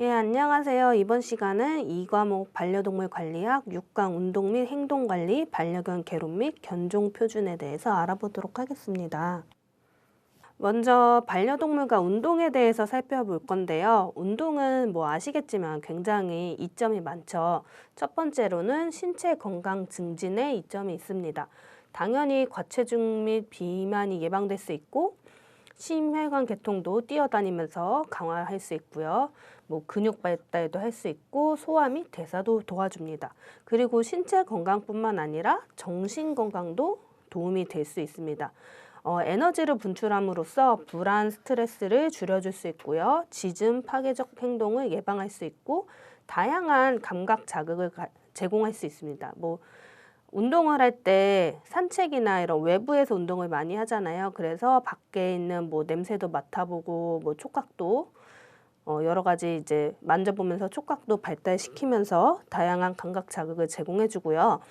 예, 안녕하세요. 이번 시간은 2과목 반려동물 관리학 6강 운동 및 행동관리, 반려견 개론 및 견종 표준에 대해서 알아보도록 하겠습니다. 먼저 반려동물과 운동에 대해서 살펴볼 건데요. 운동은 아시겠지만 굉장히 이점이 많죠. 첫 번째로는 신체 건강 증진에 이점이 있습니다. 당연히 과체중 및 비만이 예방될 수 있고 심혈관 계통도 뛰어다니면서 강화할 수 있고요. 근육 발달도 할 수 있고 소화 및 대사도 도와줍니다. 그리고 신체 건강뿐만 아니라 정신 건강도 도움이 될 수 있습니다. 에너지를 분출함으로써 불안, 스트레스를 줄여줄 수 있고요. 짖음, 파괴적 행동을 예방할 수 있고 다양한 감각 자극을 제공할 수 있습니다. 운동을 할 때 산책이나 이런 외부에서 운동을 많이 하잖아요. 그래서 밖에 있는 냄새도 맡아보고 촉각도 여러 가지 이제 만져보면서 촉각도 발달시키면서 다양한 감각 자극을 제공해 주고요.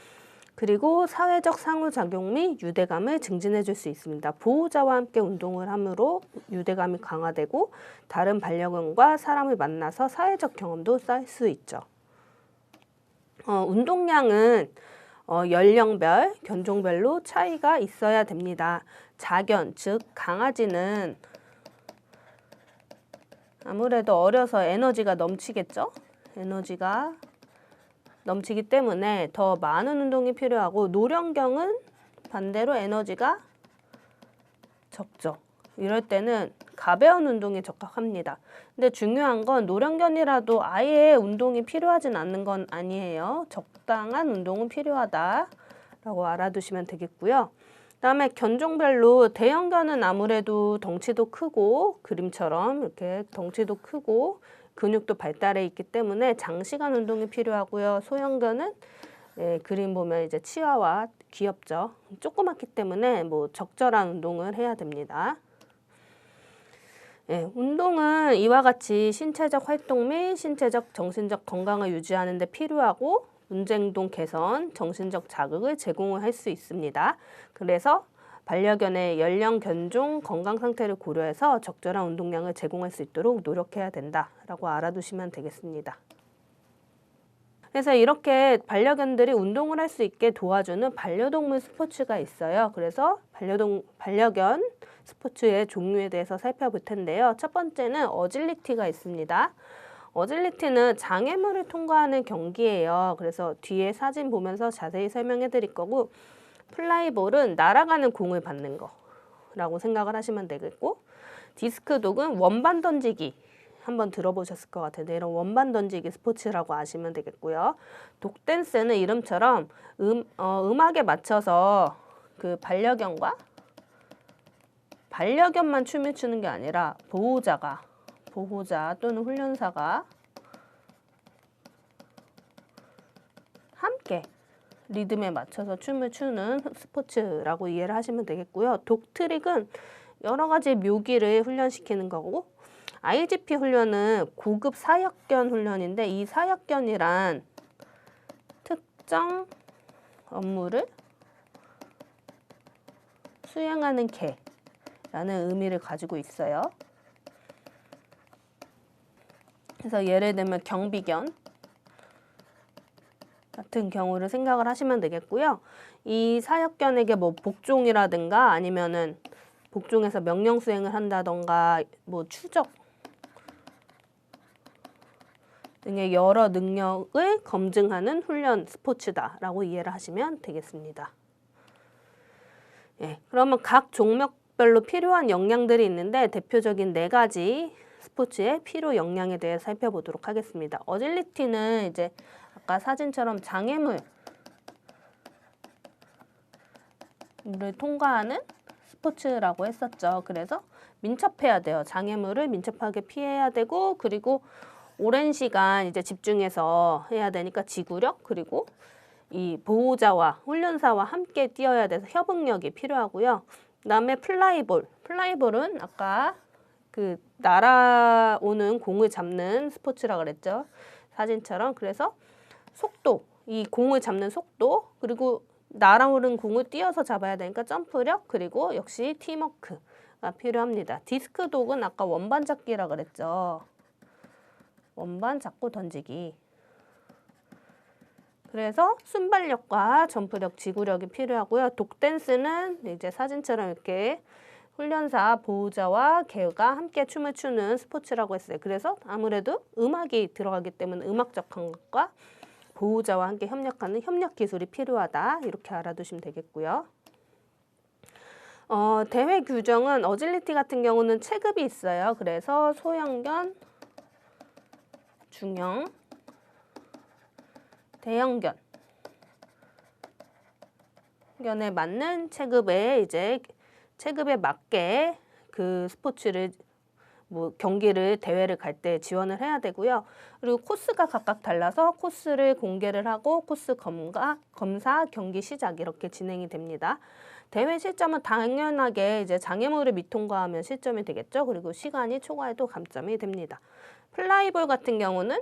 그리고 사회적 상호작용 및 유대감을 증진해 줄 수 있습니다. 보호자와 함께 운동을 함으로 유대감이 강화되고 다른 반려견과 사람을 만나서 사회적 경험도 쌓을 수 있죠. 운동량은 연령별, 견종별로 차이가 있어야 됩니다. 자견, 즉 강아지는 아무래도 어려서 에너지가 넘치겠죠? 에너지가 넘치기 때문에 더 많은 운동이 필요하고 노령견은 반대로 에너지가 적죠. 이럴 때는 가벼운 운동이 적합합니다. 근데 중요한 건 노령견이라도 아예 운동이 필요하진 않는 건 아니에요. 적당한 운동은 필요하다라고 알아두시면 되겠고요. 그다음에 견종별로 대형견은 아무래도 덩치도 크고 그림처럼 이렇게 덩치도 크고 근육도 발달해 있기 때문에 장시간 운동이 필요하고요. 소형견은 그림 보면 이제 치와와 귀엽죠. 조그맣기 때문에 적절한 운동을 해야 됩니다. 운동은 이와 같이 신체적 활동 및 신체적, 정신적 건강을 유지하는 데 필요하고 문제행동 개선, 정신적 자극을 제공을 할 수 있습니다. 그래서 반려견의 연령, 견종, 건강 상태를 고려해서 적절한 운동량을 제공할 수 있도록 노력해야 된다라고 알아두시면 되겠습니다. 그래서 이렇게 반려견들이 운동을 할 수 있게 도와주는 반려동물 스포츠가 있어요. 그래서 반려견 스포츠의 종류에 대해서 살펴볼 텐데요. 첫 번째는 어질리티가 있습니다. 어질리티는 장애물을 통과하는 경기예요. 그래서 뒤에 사진 보면서 자세히 설명해 드릴 거고, 플라이볼은 날아가는 공을 받는 거라고 생각을 하시면 되겠고, 디스크독은 원반 던지기 한번 들어보셨을 것 같은데 이런 원반 던지기 스포츠라고 아시면 되겠고요. 독댄스는 이름처럼 음악에 맞춰서 그 반려견만 춤을 추는 게 아니라 보호자 또는 훈련사가 함께 리듬에 맞춰서 춤을 추는 스포츠라고 이해를 하시면 되겠고요. 독트릭은 여러 가지 묘기를 훈련시키는 거고, IGP 훈련은 고급 사역견 훈련인데 이 사역견이란 특정 업무를 수행하는 개라는 의미를 가지고 있어요. 그래서 예를 들면 경비견 같은 경우를 생각을 하시면 되겠고요. 이 사역견에게 복종이라든가 아니면은 복종해서 명령 수행을 한다던가 추적 등의 여러 능력을 검증하는 훈련 스포츠다라고 이해를 하시면 되겠습니다. 그러면 각 종목별로 필요한 역량들이 있는데 대표적인 4가지 스포츠의 필요 역량에 대해 살펴보도록 하겠습니다. 어질리티는 이제 아까 사진처럼 장애물을 통과하는 스포츠라고 했었죠. 그래서 민첩해야 돼요. 장애물을 민첩하게 피해야 되고, 그리고 오랜 시간 이제 집중해서 해야 되니까 지구력, 그리고 이 보호자와 훈련사와 함께 뛰어야 돼서 협응력이 필요하고요. 그다음에 플라이볼은 아까 그 날아오는 공을 잡는 스포츠라 그랬죠. 사진처럼. 그래서 속도, 이 공을 잡는 속도, 그리고 날아오는 공을 뛰어서 잡아야 되니까 점프력, 그리고 역시 팀워크가 필요합니다. 디스크독은 아까 원반 잡기라 그랬죠. 원반 잡고 던지기. 그래서 순발력과 점프력, 지구력이 필요하고요. 독댄스는 이제 사진처럼 이렇게 훈련사, 보호자와 개가 함께 춤을 추는 스포츠라고 했어요. 그래서 아무래도 음악이 들어가기 때문에 음악적 감각과 보호자와 함께 협력하는 협력 기술이 필요하다. 이렇게 알아두시면 되겠고요. 대회 규정은 어질리티 같은 경우는 체급이 있어요. 그래서 소형견, 중형, 대형견. 견에 맞는 체급에 맞게 그 스포츠를 경기를 대회를 갈 때 지원을 해야 되고요. 그리고 코스가 각각 달라서 코스를 공개를 하고 코스 검사, 경기 시작 이렇게 진행이 됩니다. 대회 실점은 당연하게 이제 장애물을 미통과하면 실점이 되겠죠. 그리고 시간이 초과해도 감점이 됩니다. 플라이볼 같은 경우는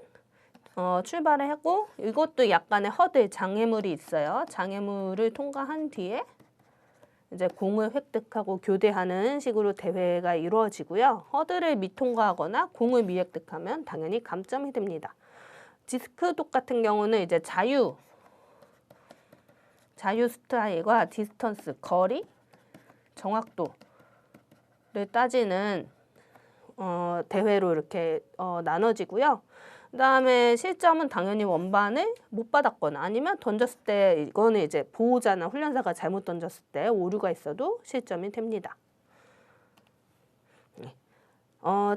출발을 하고 이것도 약간의 허들, 장애물이 있어요. 장애물을 통과한 뒤에 이제 공을 획득하고 교대하는 식으로 대회가 이루어지고요. 허들을 미통과하거나 공을 미획득하면 당연히 감점이 됩니다. 디스크독 같은 경우는 이제 자유 스타일과 디스턴스, 거리, 정확도를 따지는 대회로 이렇게 나눠지고요. 그 다음에 실점은 당연히 원반을 못 받았거나 아니면 던졌을 때 이거는 이제 보호자나 훈련사가 잘못 던졌을 때 오류가 있어도 실점이 됩니다.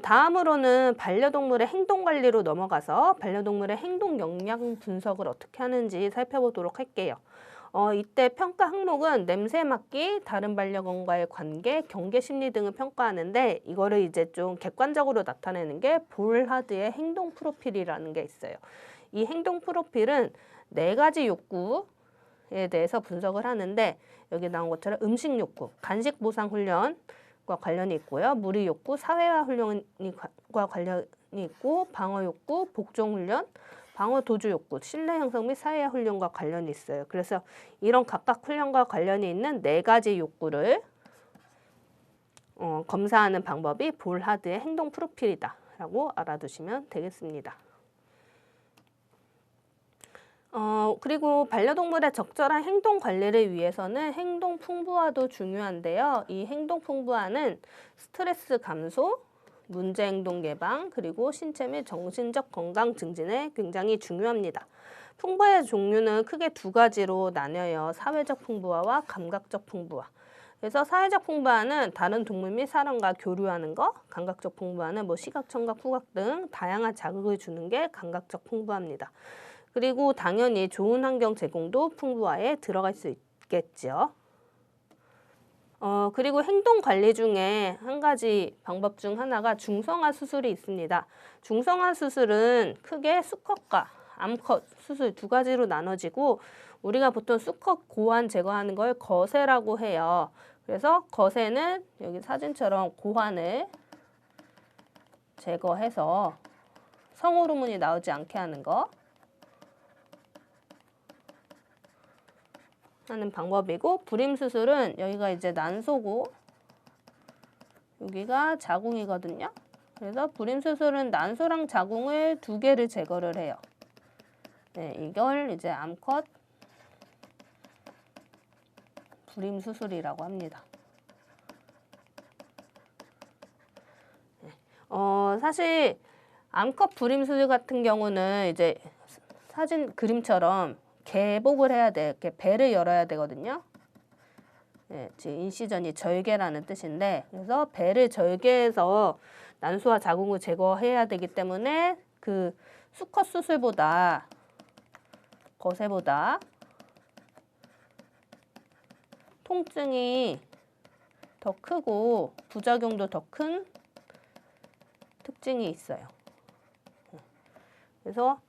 다음으로는 반려동물의 행동관리로 넘어가서 반려동물의 행동 역량 분석을 어떻게 하는지 살펴보도록 할게요. 이때 평가 항목은 냄새 맡기, 다른 반려견과의 관계, 경계 심리 등을 평가하는데 이거를 이제 좀 객관적으로 나타내는 게 볼하드의 행동 프로필이라는 게 있어요. 이 행동 프로필은 4가지 욕구에 대해서 분석을 하는데 여기 나온 것처럼 음식 욕구, 간식 보상 훈련과 관련이 있고요. 무리 욕구, 사회화 훈련과 관련이 있고 방어 욕구, 복종 훈련, 방어 도주 욕구, 신뢰 형성 및 사회화 훈련과 관련이 있어요. 그래서 이런 각각 훈련과 관련이 있는 4가지 욕구를 검사하는 방법이 볼하드의 행동 프로필이다라고 알아두시면 되겠습니다. 그리고 반려동물의 적절한 행동 관리를 위해서는 행동 풍부화도 중요한데요. 이 행동 풍부화는 스트레스 감소, 문제 행동 예방, 그리고 신체 및 정신적 건강 증진에 굉장히 중요합니다. 풍부화의 종류는 크게 2가지로 나뉘어요. 사회적 풍부화와 감각적 풍부화. 그래서 사회적 풍부화는 다른 동물 및 사람과 교류하는 거, 감각적 풍부화는 시각, 청각, 후각 등 다양한 자극을 주는 게 감각적 풍부화입니다. 그리고 당연히 좋은 환경 제공도 풍부화에 들어갈 수 있겠죠. 그리고 행동 관리 중에 한 가지 방법 중 하나가 중성화 수술이 있습니다. 중성화 수술은 크게 수컷과 암컷 수술 2가지로 나눠지고 우리가 보통 수컷 고환 제거하는 걸 거세라고 해요. 그래서 거세는 여기 사진처럼 고환을 제거해서 성호르몬이 나오지 않게 하는 거 하는 방법이고, 불임수술은 여기가 이제 난소고 여기가 자궁이거든요. 그래서 불임수술은 난소랑 자궁을 2개를 제거를 해요. 네, 이걸 이제 암컷 불임수술이라고 합니다. 네. 사실 암컷 불임수술 같은 경우는 이제 사진 그림처럼 개복을 해야 돼요. 이렇게 배를 열어야 되거든요. 네, 인시전이 절개라는 뜻인데, 그래서 배를 절개해서 난소와 자궁을 제거해야 되기 때문에 그 수컷 수술보다 거세보다 통증이 더 크고 부작용도 더 큰 특징이 있어요. 그래서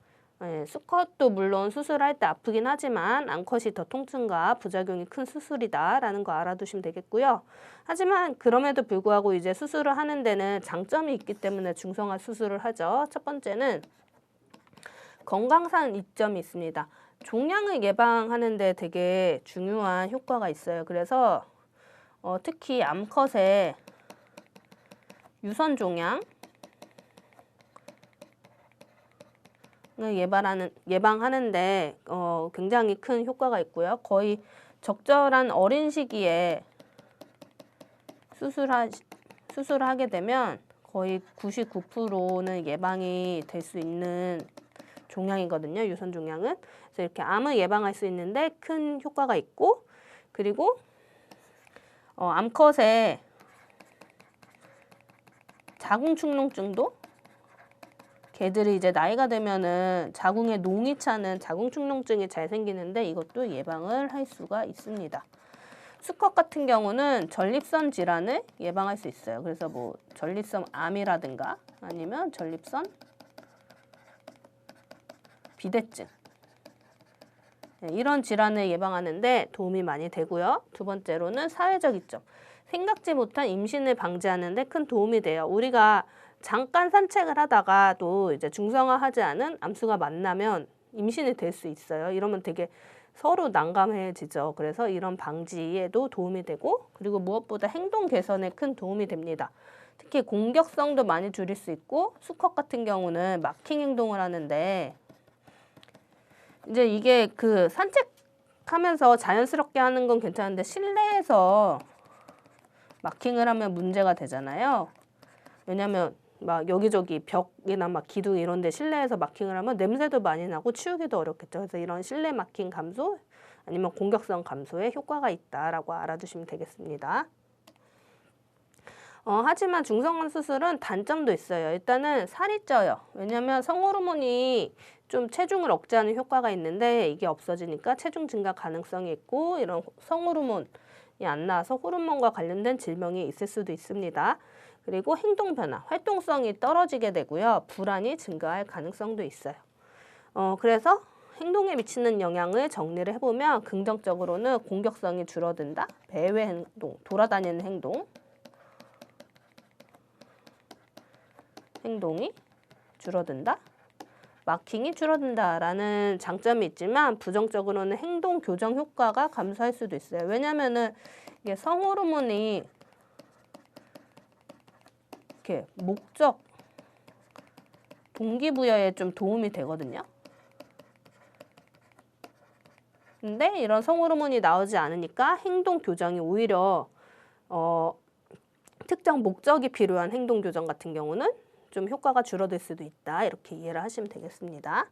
수컷도 물론 수술할 때 아프긴 하지만 암컷이 더 통증과 부작용이 큰 수술이다라는 거 알아두시면 되겠고요. 하지만 그럼에도 불구하고 이제 수술을 하는 데는 장점이 있기 때문에 중성화 수술을 하죠. 첫 번째는 건강상 이점이 있습니다. 종양을 예방하는 데 되게 중요한 효과가 있어요. 그래서 특히 암컷의 유선 종양, 예방하는데 굉장히 큰 효과가 있고요. 거의 적절한 어린 시기에 수술을 하게 되면 거의 99%는 예방이 될 수 있는 종양이거든요. 유선 종양은. 그래서 이렇게 암을 예방할 수 있는데 큰 효과가 있고, 그리고 암컷의 자궁축농증도, 개들이 이제 나이가 되면은 자궁에 농이 차는 자궁축농증이 잘 생기는데 이것도 예방을 할 수가 있습니다. 수컷 같은 경우는 전립선 질환을 예방할 수 있어요. 그래서 뭐 전립선 암이라든가 아니면 전립선 비대증, 이런 질환을 예방하는데 도움이 많이 되고요. 두 번째로는 사회적 이점. 생각지 못한 임신을 방지하는 데 큰 도움이 돼요. 우리가 잠깐 산책을 하다가도 이제 중성화하지 않은 암수가 만나면 임신이 될 수 있어요. 이러면 되게 서로 난감해지죠. 그래서 이런 방지에도 도움이 되고, 그리고 무엇보다 행동 개선에 큰 도움이 됩니다. 특히 공격성도 많이 줄일 수 있고, 수컷 같은 경우는 마킹 행동을 하는데, 이제 이게 그 산책하면서 자연스럽게 하는 건 괜찮은데 실내에서 마킹을 하면 문제가 되잖아요. 왜냐면 막 여기저기 벽이나 막 기둥 이런 데 실내에서 마킹을 하면 냄새도 많이 나고 치우기도 어렵겠죠. 그래서 이런 실내 마킹 감소 아니면 공격성 감소에 효과가 있다라고 알아두시면 되겠습니다. 하지만 중성화 수술은 단점도 있어요. 일단은 살이 쪄요. 왜냐면 성호르몬이 좀 체중을 억제하는 효과가 있는데 이게 없어지니까 체중 증가 가능성이 있고, 이런 성호르몬이 안 나와서 호르몬과 관련된 질병이 있을 수도 있습니다. 그리고 행동 변화, 활동성이 떨어지게 되고요. 불안이 증가할 가능성도 있어요. 그래서 행동에 미치는 영향을 정리를 해보면 긍정적으로는 공격성이 줄어든다, 배회 행동, 돌아다니는 행동이 줄어든다, 마킹이 줄어든다라는 장점이 있지만 부정적으로는 행동 교정 효과가 감소할 수도 있어요. 왜냐면은 이게 성호르몬이 이렇게 목적 동기부여에 좀 도움이 되거든요. 근데 이런 성호르몬이 나오지 않으니까 행동 교정이 오히려 특정 목적이 필요한 행동 교정 같은 경우는 좀 효과가 줄어들 수도 있다. 이렇게 이해를 하시면 되겠습니다.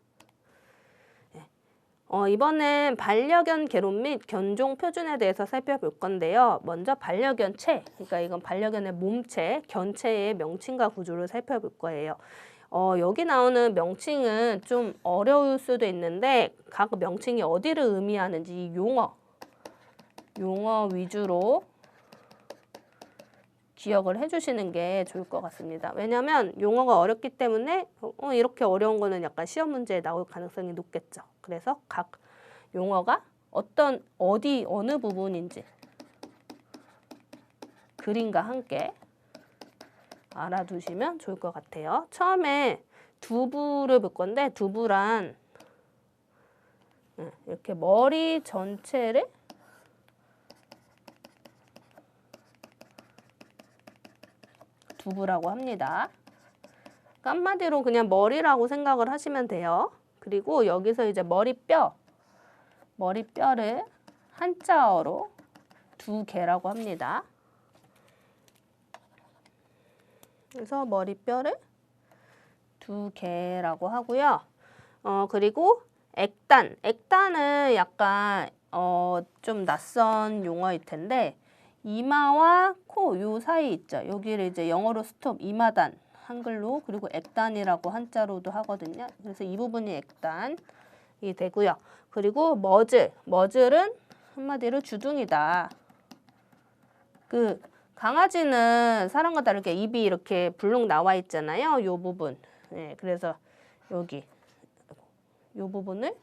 이번엔 반려견 개론 및 견종 표준에 대해서 살펴볼 건데요. 먼저 반려견체, 그러니까 이건 반려견의 몸체, 견체의 명칭과 구조를 살펴볼 거예요. 여기 나오는 명칭은 좀 어려울 수도 있는데 각 명칭이 어디를 의미하는지 용어 위주로 기억을 해주시는 게 좋을 것 같습니다. 왜냐하면 용어가 어렵기 때문에 이렇게 어려운 거는 약간 시험 문제에 나올 가능성이 높겠죠. 그래서 각 용어가 어느 부분인지 그림과 함께 알아두시면 좋을 것 같아요. 처음에 두부를 볼 건데 두부란 이렇게 머리 전체를 두부라고 합니다. 그러니까 한마디로 그냥 머리라고 생각을 하시면 돼요. 그리고 여기서 이제 머리뼈를 한자어로 두개라고 합니다. 그래서 머리뼈를 두개라고 하고요. 그리고 액단은 약간 좀 낯선 용어일 텐데 이마와 코 요 사이 있죠. 여기를 이제 영어로 스톱, 이마단, 한글로, 그리고 액단이라고 한자로도 하거든요. 그래서 이 부분이 액단이 되고요. 그리고 머즐은 한마디로 주둥이다. 그 강아지는 사람과 다르게 입이 이렇게 불룩 나와 있잖아요. 요 부분. 네, 그래서 여기 요 부분을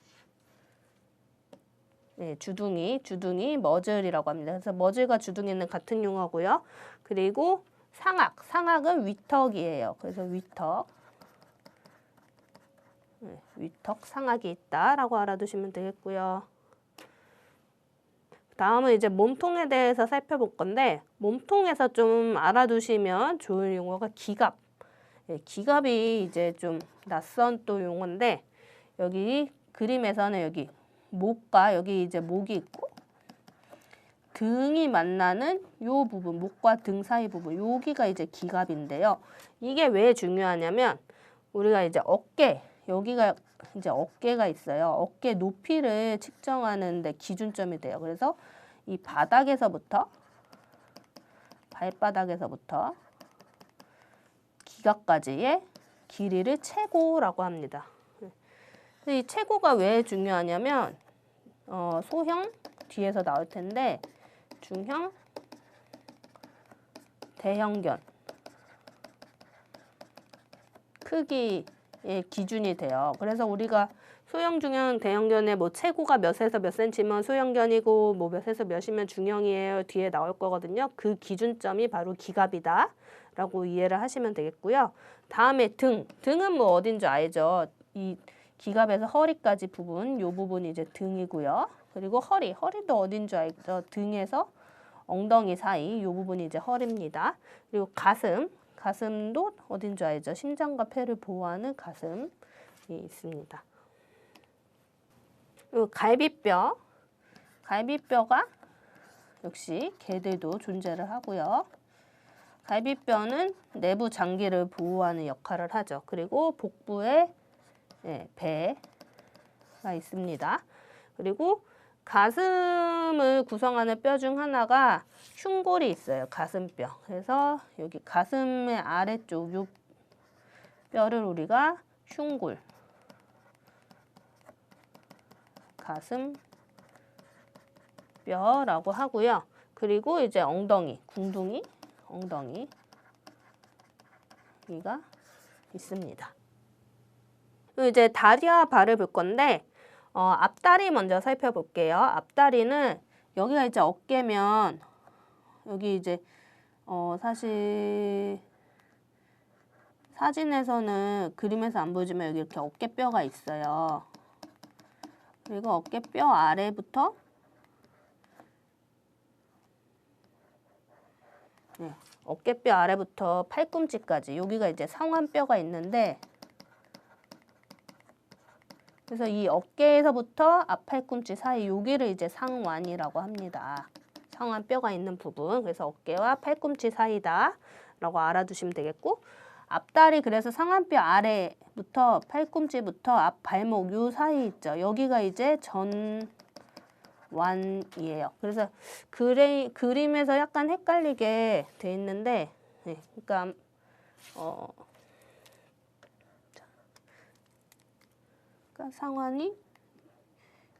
주둥이 머즐이라고 합니다. 그래서 머즐과 주둥이는 같은 용어고요. 그리고 상악은 위턱이에요. 그래서 위턱, 상악이 있다라고 알아두시면 되겠고요. 다음은 이제 몸통에 대해서 살펴볼 건데 몸통에서 좀 알아두시면 좋은 용어가 기갑. 기갑이 이제 좀 낯선 또 용어인데 여기 그림에서는 여기 목과 여기 이제 목이 있고 등이 만나는 요 부분, 목과 등 사이 부분, 여기가 이제 기갑인데요. 이게 왜 중요하냐면 우리가 이제 어깨, 여기가 이제 어깨가 있어요. 어깨 높이를 측정하는 데 기준점이 돼요. 그래서 이 바닥에서부터 발바닥에서부터 기갑까지의 길이를 최고라고 합니다. 이 최고가 왜 중요하냐면 소형 뒤에서 나올 텐데 중형, 대형견 크기의 기준이 돼요. 그래서 우리가 소형, 중형, 대형견의 뭐 최고가 몇에서 몇 센치면 소형견이고 뭐 몇에서 몇이면 중형이에요. 뒤에 나올 거거든요. 그 기준점이 바로 기갑이다 라고 이해를 하시면 되겠고요. 다음에 등은 뭐 어딘 줄 알죠. 이 기갑에서 허리까지 부분, 요 부분이 이제 등이고요. 그리고 허리도 어딘 줄 알죠. 등에서 엉덩이 사이, 요 부분이 이제 허리입니다. 그리고 가슴도 어딘 줄 알죠. 심장과 폐를 보호하는 가슴이 있습니다. 그리고 갈비뼈가 역시 개들도 존재를 하고요. 갈비뼈는 내부 장기를 보호하는 역할을 하죠. 그리고 복부에 배가 있습니다. 그리고 가슴을 구성하는 뼈 중 하나가 흉골이 있어요. 가슴뼈. 그래서 여기 가슴의 아래쪽 요 뼈를 우리가 흉골, 가슴뼈라고 하고요. 그리고 이제 엉덩이, 궁둥이, 엉덩이가 있습니다. 이제 다리와 발을 볼 건데 앞다리 먼저 살펴볼게요. 앞다리는 여기가 이제 어깨면 여기 이제 사실 사진에서는 그림에서 안 보이지만 여기 이렇게 어깨뼈가 있어요. 그리고 어깨뼈 아래부터 어깨뼈 아래부터 팔꿈치까지 여기가 이제 상완뼈가 있는데 그래서 이 어깨에서부터 앞팔꿈치 사이 여기를 이제 상완이라고 합니다. 상완뼈가 있는 부분. 그래서 어깨와 팔꿈치 사이다 라고 알아두시면 되겠고 앞다리 그래서 상완뼈 아래부터 팔꿈치부터 앞 발목 요 사이 있죠. 여기가 이제 전완이에요. 그래서 그림에서 약간 헷갈리게 돼 있는데 그러니까 상완이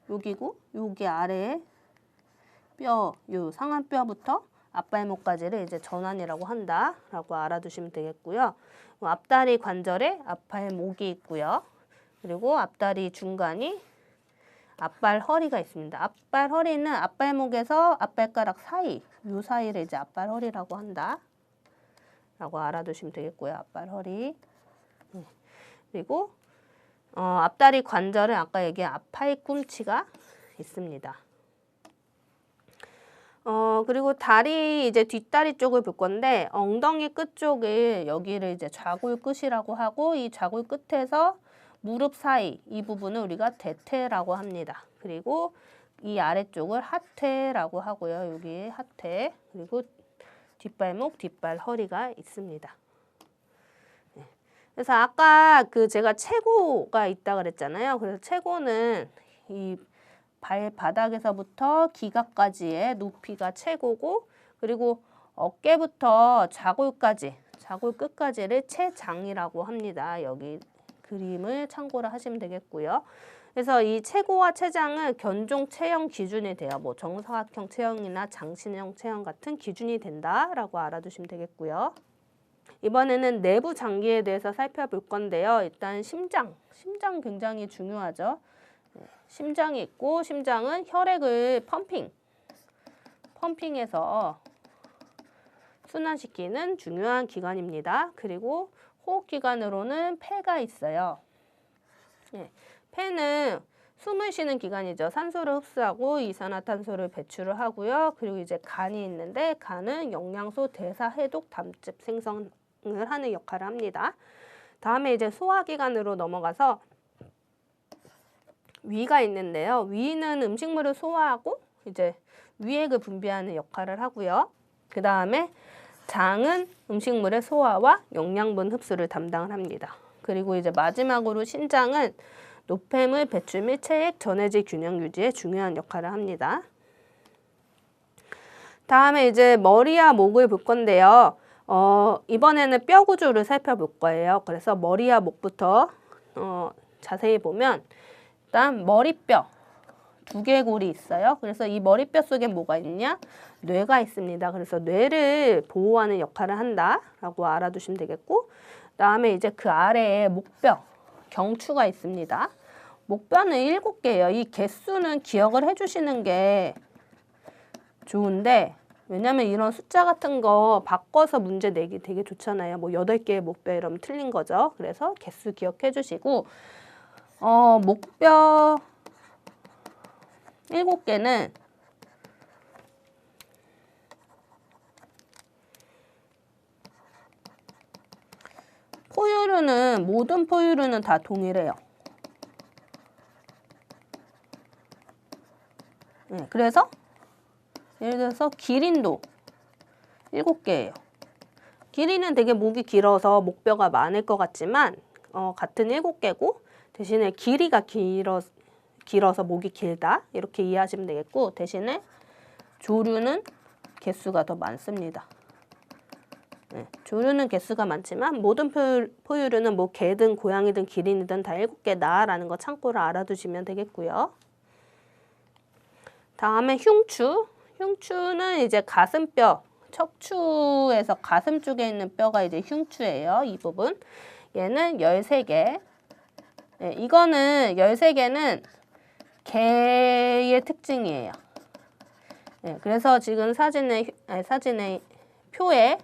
여기고 여기 아래에 뼈, 요 상완뼈부터 앞발목까지를 이제 전완이라고 한다라고 알아두시면 되겠고요. 앞다리 관절에 앞발목이 있고요. 그리고 앞다리 중간이 앞발허리가 있습니다. 앞발허리는 앞발목에서 앞발가락 사이, 요 사이를 이제 앞발허리라고 한다라고 알아두시면 되겠고요. 앞발허리. 그리고 앞다리 관절은 아까 얘기한 앞팔꿈치가 있습니다. 그리고 다리 이제 뒷다리 쪽을 볼 건데 엉덩이 끝 쪽을 여기를 이제 좌골 끝이라고 하고 이 좌골 끝에서 무릎 사이 이 부분을 우리가 대퇴라고 합니다. 그리고 이 아래쪽을 하퇴라고 하고요. 여기 하퇴 그리고 뒷발목, 뒷발허리가 있습니다. 그래서 아까 제가 최고가 있다 그랬잖아요. 그래서 최고는 이 발바닥에서부터 기갑까지의 높이가 최고고 그리고 어깨부터 좌골 끝까지를 최장이라고 합니다. 여기 그림을 참고를 하시면 되겠고요. 그래서 이 최고와 최장은 견종 체형 기준이 돼요. 뭐 정사각형 체형이나 장신형 체형 같은 기준이 된다라고 알아두시면 되겠고요. 이번에는 내부 장기에 대해서 살펴볼 건데요. 일단 심장 굉장히 중요하죠. 심장이 있고 심장은 혈액을 펌핑해서 순환시키는 중요한 기관입니다. 그리고 호흡기관으로는 폐가 있어요. 폐는 숨을 쉬는 기관이죠. 산소를 흡수하고 이산화탄소를 배출을 하고요. 그리고 이제 간이 있는데 간은 영양소 대사, 해독, 담즙 생성을 하는 역할을 합니다. 다음에 이제 소화기관으로 넘어가서 위가 있는데요. 위는 음식물을 소화하고 이제 위액을 분비하는 역할을 하고요. 그 다음에 장은 음식물의 소화와 영양분 흡수를 담당을 합니다. 그리고 이제 마지막으로 신장은 노폐물 배출 및 체액 전해질 균형 유지에 중요한 역할을 합니다. 다음에 이제 머리와 목을 볼 건데요. 이번에는 뼈 구조를 살펴볼 거예요. 그래서 머리와 목부터 자세히 보면 일단 머리뼈 두개골이 있어요. 그래서 이 머리뼈 속에 뭐가 있냐? 뇌가 있습니다. 그래서 뇌를 보호하는 역할을 한다라고 알아두시면 되겠고, 그다음에 이제 그 아래에 목뼈, 경추가 있습니다. 목뼈는 7개예요. 이 개수는 기억을 해주시는 게 좋은데, 왜냐면 이런 숫자 같은 거 바꿔서 문제 내기 되게 좋잖아요. 뭐 8개의 목뼈 이러면 틀린 거죠. 그래서 개수 기억해 주시고, 목뼈 7개는 포유류는 모든 포유류는 다 동일해요. 네, 그래서 예를 들어서 기린도 7개예요. 기린은 되게 목이 길어서 목뼈가 많을 것 같지만 같은 7개고 대신에 길이가 길어서 목이 길다 이렇게 이해하시면 되겠고, 대신에 조류는 개수가 더 많습니다. 네, 조류는 개수가 많지만 모든 포유류는 뭐 개든 고양이든 기린이든 다 7개다 라는 거 참고로 알아두시면 되겠고요. 다음에 흉추. 흉추는 이제 가슴뼈, 척추에서 가슴 쪽에 있는 뼈가 이제 흉추예요. 이 부분. 얘는 13개. 네, 이거는 13개는 개의 특징이에요. 네, 그래서 지금 사진의 표에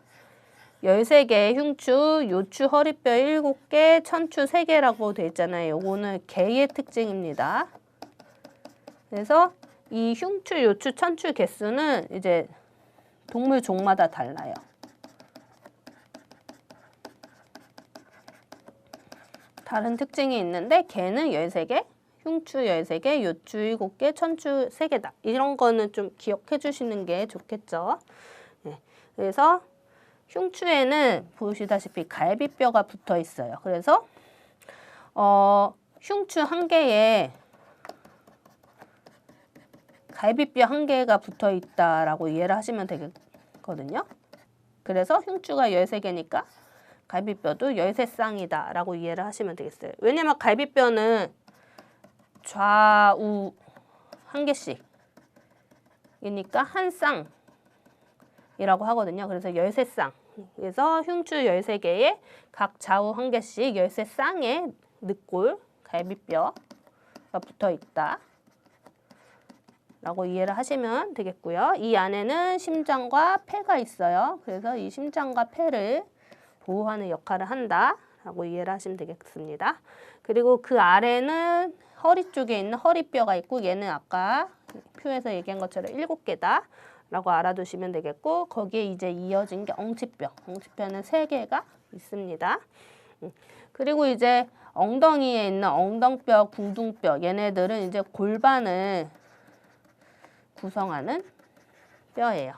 13개의 흉추, 요추, 허리뼈 7개, 천추 3개라고 되어 있잖아요. 요거는 개의 특징입니다. 그래서 이 흉추, 요추, 천추 개수는 이제 동물 종마다 달라요. 다른 특징이 있는데 개는 13개, 흉추 13개, 요추 7개, 천추 3개다. 이런 거는 좀 기억해 주시는 게 좋겠죠. 네. 그래서 흉추에는 보시다시피 갈비뼈가 붙어 있어요. 그래서 흉추 한 개에 갈비뼈 한 개가 붙어 있다라고 이해를 하시면 되거든요. 그래서 흉추가 13개니까 갈비뼈도 13쌍이다 라고 이해를 하시면 되겠어요. 왜냐면 갈비뼈는 좌우 한 개씩 이니까 한 쌍이라고 하거든요. 그래서 13쌍. 그래서 흉추 13개에 각 좌우 한 개씩 13쌍의 늑골, 갈비뼈가 붙어 있다 라고 이해를 하시면 되겠고요. 이 안에는 심장과 폐가 있어요. 그래서 이 심장과 폐를 보호하는 역할을 한다 라고 이해를 하시면 되겠습니다. 그리고 그 아래는 허리 쪽에 있는 허리뼈가 있고, 얘는 아까 표에서 얘기한 것처럼 7개다 라고 알아두시면 되겠고, 거기에 이제 이어진 게 엉치뼈. 엉치뼈는 3개가 있습니다. 그리고 이제 엉덩이에 있는 엉덩뼈, 궁둥뼈, 얘네들은 이제 골반을 구성하는 뼈예요.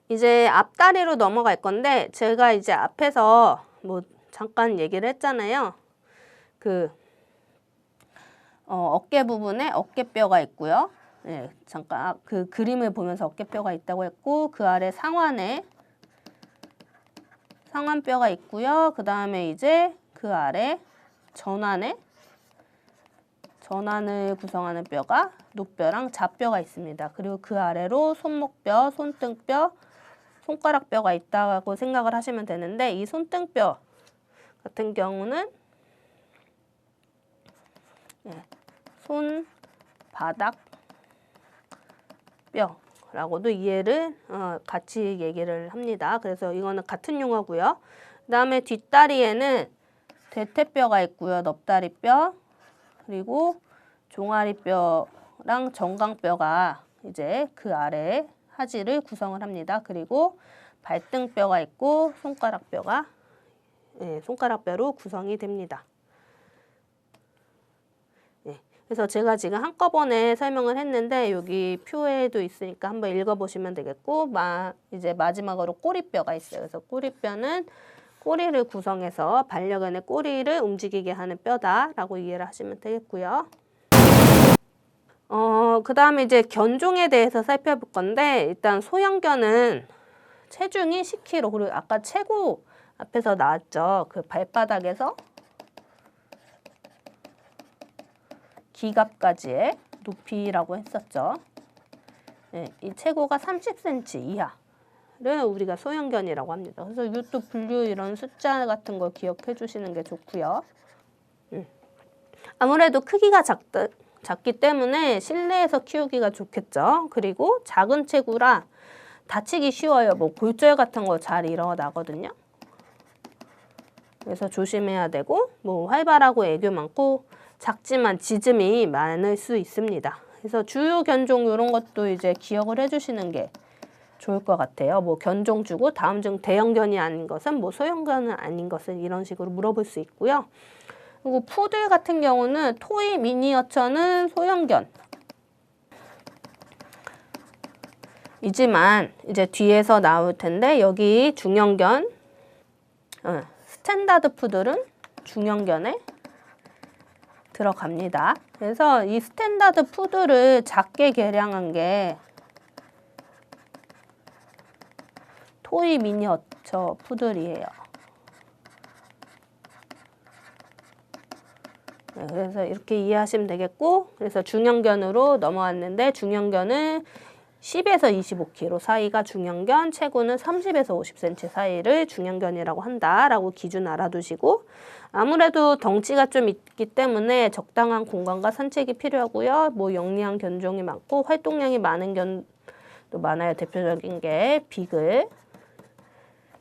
이제 앞다리로 넘어갈 건데, 제가 이제 앞에서 뭐 잠깐 얘기를 했잖아요. 어깨 부분에 어깨뼈가 있고요. 네, 잠깐 그 그림을 보면서 어깨뼈가 있다고 했고, 그 아래 상완에 상완뼈가 있고요. 그 다음에 이제 그 아래 전완을 구성하는 뼈가 노뼈랑 좌뼈가 있습니다. 그리고 그 아래로 손목뼈, 손등뼈, 손가락뼈가 있다고 생각을 하시면 되는데, 이 손등뼈 같은 경우는 손바닥뼈라고도 이해를 같이 얘기를 합니다. 그래서 이거는 같은 용어고요. 그 다음에 뒷다리에는 대퇴뼈가 있고요. 넙다리뼈, 그리고 종아리뼈랑 정강뼈가 이제 그 아래에 하지를 구성을 합니다. 그리고 발등뼈가 있고 손가락뼈로 구성이 됩니다. 그래서 제가 지금 한꺼번에 설명을 했는데 여기 표에도 있으니까 한번 읽어보시면 되겠고, 이제 마지막으로 꼬리뼈가 있어요. 그래서 꼬리뼈는 꼬리를 구성해서 반려견의 꼬리를 움직이게 하는 뼈다라고 이해를 하시면 되겠고요. 그 다음에 이제 견종에 대해서 살펴볼 건데, 일단 소형견은 체중이 10kg, 그리고 아까 최고 앞에서 나왔죠. 그 발바닥에서 기갑까지의 높이라고 했었죠. 네, 이 최고가 30cm 이하를 우리가 소형견이라고 합니다. 그래서 이것도 분류 이런 숫자 같은 거 기억해 주시는 게 좋고요. 아무래도 크기가 작기 때문에 실내에서 키우기가 좋겠죠. 그리고 작은 체구라 다치기 쉬워요. 뭐 골절 같은 거 잘 일어나거든요. 그래서 조심해야 되고, 뭐 활발하고 애교 많고 작지만 짖음이 많을 수 있습니다. 그래서 주요 견종 이런 것도 이제 기억을 해주시는 게 좋을 것 같아요. 뭐 견종 주고 다음 중 대형견이 아닌 것은 뭐 소형견은 아닌 것은 이런 식으로 물어볼 수 있고요. 그리고 푸들 같은 경우는 토이 미니어처는 소형견 이지만 이제 뒤에서 나올 텐데, 여기 중형견, 스탠다드 푸들은 중형견에 들어갑니다. 그래서 이 스탠다드 푸들을 작게 개량한 게 토이 미니어처 푸들이에요. 네, 그래서 이렇게 이해하시면 되겠고, 그래서 중형견으로 넘어왔는데, 중형견은 10에서 25kg 사이가 중형견, 최고는 30에서 50cm 사이를 중형견이라고 한다라고 기준 알아두시고, 아무래도 덩치가 좀 있기 때문에 적당한 공간과 산책이 필요하고요. 뭐 영리한 견종이 많고 활동량이 많은 견도 많아요. 대표적인 게 비글,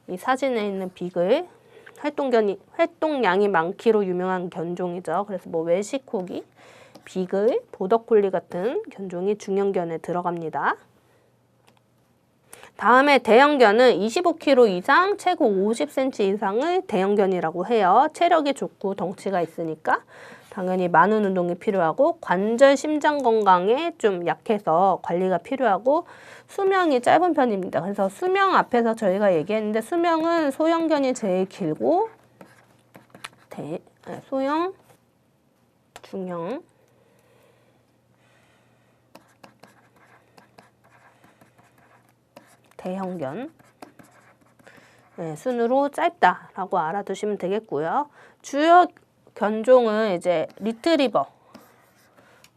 이 사진에 있는 비글, 활동량이 많기로 유명한 견종이죠. 그래서 뭐 웰시코기, 비글, 보더콜리 같은 견종이 중형견에 들어갑니다. 다음에 대형견은 25kg 이상, 최고 50cm 이상을 대형견이라고 해요. 체력이 좋고 덩치가 있으니까 당연히 많은 운동이 필요하고, 관절, 심장 건강에 좀 약해서 관리가 필요하고, 수명이 짧은 편입니다. 그래서 수명 앞에서 저희가 얘기했는데, 수명은 소형견이 제일 길고, 소형, 중형, 대형견, 순으로 짧다라고 알아두시면 되겠고요. 주요 견종은 이제 리트리버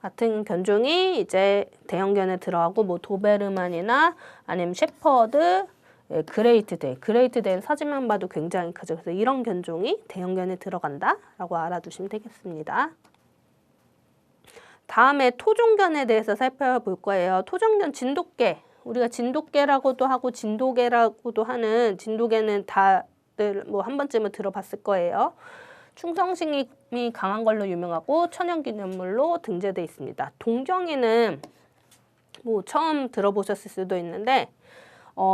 같은 견종이 이제 대형견에 들어가고, 뭐 도베르만이나 아니면 셰퍼드, 그레이트데일 사진만 봐도 굉장히 크죠. 그래서 이런 견종이 대형견에 들어간다라고 알아두시면 되겠습니다. 다음에 토종견에 대해서 살펴볼 거예요. 토종견 진돗개, 우리가 진돗개라고도 하고 진돗개라고도 하는, 진돗개는 다들 뭐 한 번쯤은 들어봤을 거예요. 충성심이 강한 걸로 유명하고 천연기념물로 등재되어 있습니다. 동경이는 뭐 처음 들어보셨을 수도 있는데,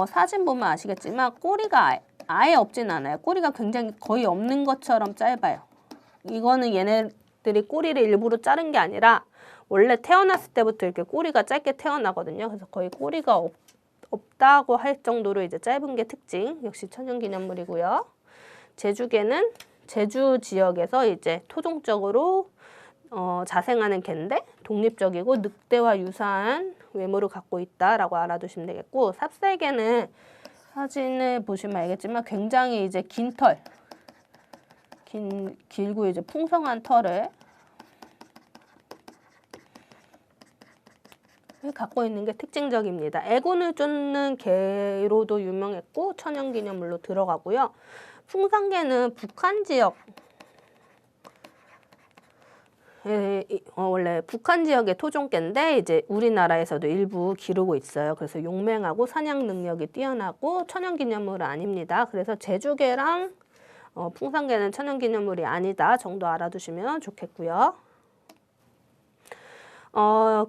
사진 보면 아시겠지만 꼬리가 아예 없진 않아요. 꼬리가 굉장히 거의 없는 것처럼 짧아요. 이거는 얘네들이 꼬리를 일부러 자른 게 아니라 원래 태어났을 때부터 이렇게 꼬리가 짧게 태어나거든요. 그래서 거의 꼬리가 없다고 할 정도로 이제 짧은 게 특징, 역시 천연기념물이고요. 제주개는 제주 지역에서 이제 토종적으로 자생하는 개인데 독립적이고 늑대와 유사한 외모를 갖고 있다라고 알아두시면 되겠고, 삽살개는 사진을 보시면 알겠지만 굉장히 이제 긴 털, 길고 이제 풍성한 털을 갖고 있는 게 특징적입니다. 애군을 쫓는 개로도 유명했고 천연기념물로 들어가고요. 풍산개는 북한 지역, 원래 북한 지역의 토종개인데 이제 우리나라에서도 일부 기르고 있어요. 그래서 용맹하고 사냥 능력이 뛰어나고 천연기념물은 아닙니다. 그래서 제주개랑 풍산개는 천연기념물이 아니다 정도 알아두시면 좋겠고요.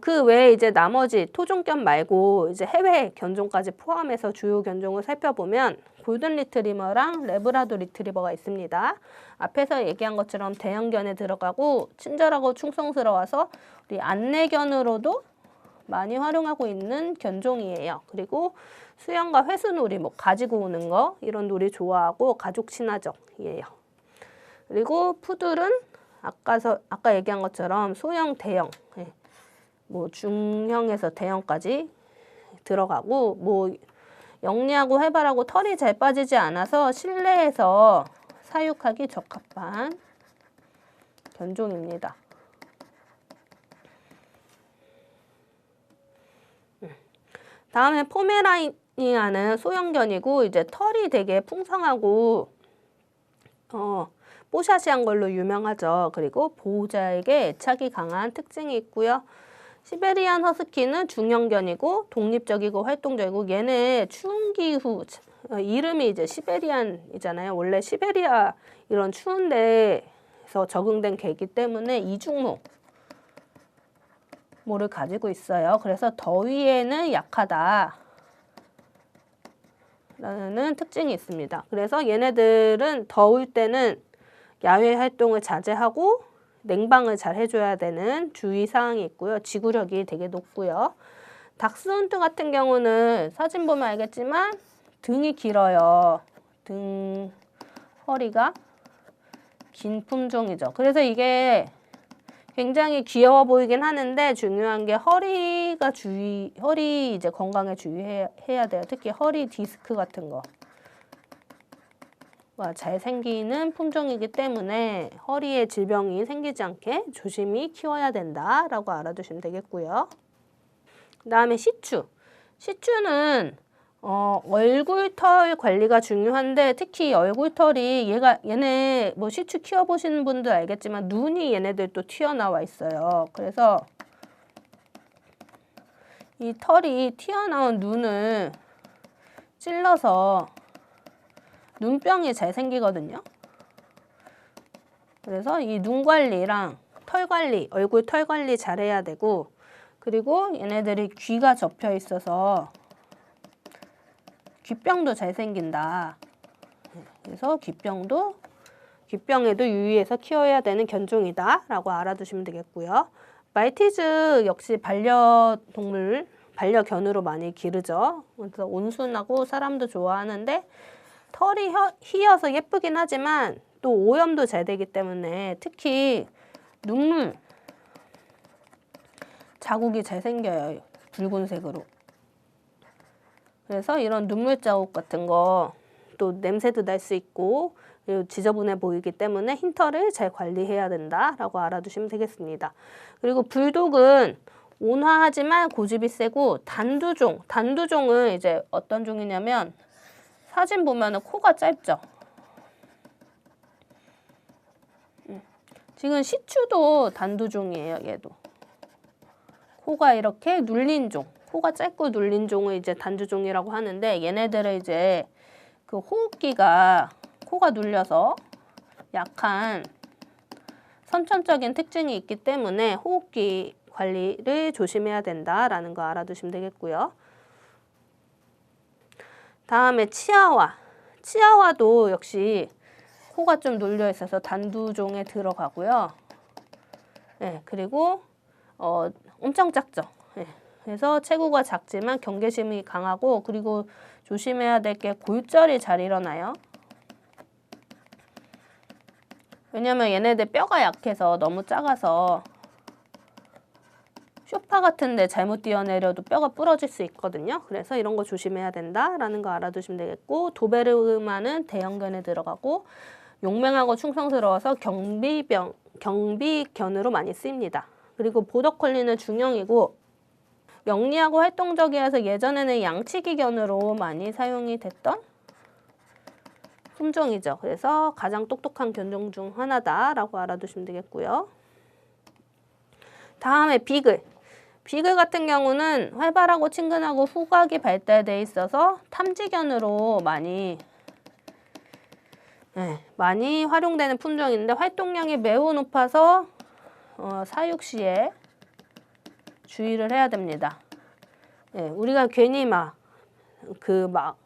그 외에 이제 나머지 토종견 말고 이제 해외 견종까지 포함해서 주요 견종을 살펴보면, 골든 리트리버랑 레브라도 리트리버가 있습니다. 앞에서 얘기한 것처럼 대형견에 들어가고 친절하고 충성스러워서 우리 안내견으로도 많이 활용하고 있는 견종이에요. 그리고 수영과 회수놀이, 뭐 가지고 오는 거 이런 놀이 좋아하고 가족 친화적이에요. 그리고 푸들은 아까 얘기한 것처럼 소형, 대형, 뭐 중형에서 대형까지 들어가고 뭐 영리하고 활발하고 털이 잘 빠지지 않아서 실내에서 사육하기 적합한 견종입니다. 다음에 포메라니아는 소형견이고 이제 털이 되게 풍성하고 뽀샤시한 걸로 유명하죠. 그리고 보호자에게 애착이 강한 특징이 있고요. 시베리안 허스키는 중형견이고 독립적이고 활동적이고 얘네 추운 기후 이름이 이제 시베리안이잖아요. 원래 시베리아 이런 추운 데에서 적응된 개이기 때문에 이중모 모를 가지고 있어요. 그래서 더위에는 약하다 라는 특징이 있습니다. 그래서 얘네들은 더울 때는 야외 활동을 자제하고 냉방을 잘 해줘야 되는 주의사항이 있고요. 지구력이 되게 높고요. 닥스훈트 같은 경우는 사진 보면 알겠지만 등이 길어요. 허리가 긴 품종이죠. 그래서 이게 굉장히 귀여워 보이긴 하는데 중요한 게 허리 이제 건강에 주의해야 돼요. 특히 허리 디스크 같은 거. 잘 생기는 품종이기 때문에 허리에 질병이 생기지 않게 조심히 키워야 된다라고 알아두시면 되겠고요. 그 다음에 시추. 시추는 얼굴털 관리가 중요한데 특히 얼굴털이 얘네 뭐 시추 키워보시는 분들 알겠지만 눈이 얘네들 또 튀어나와 있어요. 그래서 이 털이 튀어나온 눈을 찔러서 눈병이 잘 생기거든요. 그래서 이 눈 관리랑 털 관리, 얼굴 털 관리 잘 해야 되고 그리고 얘네들이 귀가 접혀 있어서 귀병도 잘 생긴다. 그래서 귀병에도 유의해서 키워야 되는 견종이다 라고 알아두시면 되겠고요. 말티즈 역시 반려견으로 많이 기르죠. 그래서 온순하고 사람도 좋아하는데 털이 휘어서 예쁘긴 하지만 또 오염도 잘 되기 때문에 특히 눈물 자국이 잘 생겨요. 붉은색으로. 그래서 이런 눈물 자국 같은 거 또 냄새도 날 수 있고 그리고 지저분해 보이기 때문에 흰 털을 잘 관리해야 된다라고 알아두시면 되겠습니다. 그리고 불독은 온화하지만 고집이 세고 단두종은 이제 어떤 종이냐면 사진 보면은 코가 짧죠. 지금 시추도 단두종이에요. 얘도 코가 이렇게 눌린 종, 코가 짧고 눌린 종을 이제 단두종이라고 하는데 얘네들은 이제 그 호흡기가 코가 눌려서 약한 선천적인 특징이 있기 때문에 호흡기 관리를 조심해야 된다라는 거 알아두시면 되겠고요. 다음에 치아와도 역시 코가 좀 눌려 있어서 단두종에 들어가고요. 네, 그리고 엄청 작죠. 네, 그래서 체구가 작지만 경계심이 강하고 그리고 조심해야 될 게 골절이 잘 일어나요. 왜냐면 얘네들 뼈가 약해서 너무 작아서 소파 같은 데 잘못 뛰어내려도 뼈가 부러질 수 있거든요. 그래서 이런 거 조심해야 된다라는 거 알아두시면 되겠고 도베르만은 대형견에 들어가고 용맹하고 충성스러워서 경비견으로 많이 쓰입니다. 그리고 보더콜리는 중형이고 영리하고 활동적이어서 예전에는 양치기견으로 많이 사용이 됐던 품종이죠. 그래서 가장 똑똑한 견종 중 하나다라고 알아두시면 되겠고요. 다음에 비글. 비글 같은 경우는 활발하고 친근하고 후각이 발달돼 있어서 탐지견으로 많이 활용되는 품종인데 활동량이 매우 높아서 사육 시에 주의를 해야 됩니다. 우리가 괜히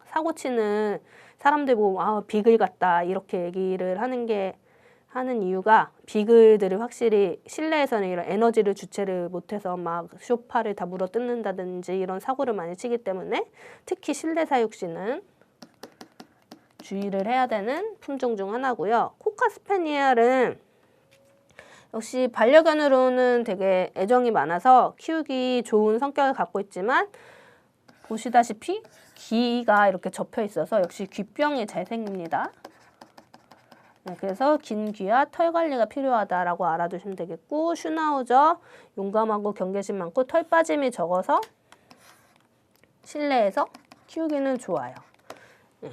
사고 치는 사람들 보고 비글 같다 이렇게 얘기를 하는 이유가 비글들을 확실히 실내에서는 이런 에너지를 주체를 못해서 막 소파를 다 물어 뜯는다든지 이런 사고를 많이 치기 때문에 특히 실내 사육 시는 주의를 해야 되는 품종 중 하나고요. 코카 스패니엘은 역시 반려견으로는 되게 애정이 많아서 키우기 좋은 성격을 갖고 있지만 보시다시피 귀가 이렇게 접혀 있어서 역시 귀병이 잘 생깁니다. 네, 그래서 긴 귀와 털 관리가 필요하다라고 알아두시면 되겠고, 슈나우저 용감하고 경계심 많고 털 빠짐이 적어서 실내에서 키우기는 좋아요. 네.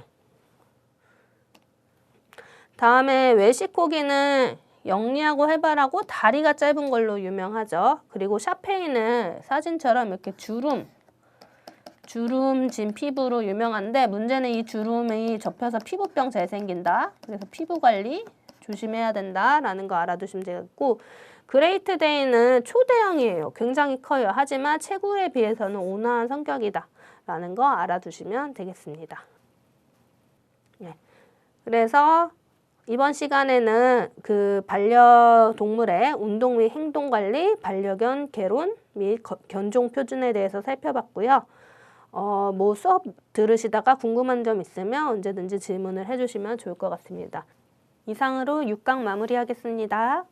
다음에 웰시코기는 영리하고 활발하고 다리가 짧은 걸로 유명하죠. 그리고 샤페이는 사진처럼 이렇게 주름진 피부로 유명한데 문제는 이 주름이 접혀서 피부병 잘 생긴다. 그래서 피부 관리 조심해야 된다라는 거 알아두시면 되겠고, 그레이트 데이는 초대형이에요. 굉장히 커요. 하지만 체구에 비해서는 온화한 성격이다 라는 거 알아두시면 되겠습니다. 네. 그래서 이번 시간에는 그 반려동물의 운동 및 행동 관리, 반려견 개론 및 견종 표준에 대해서 살펴봤고요. 뭐 수업 들으시다가 궁금한 점 있으면 언제든지 질문을 해주시면 좋을 것 같습니다. 이상으로 6강 마무리하겠습니다.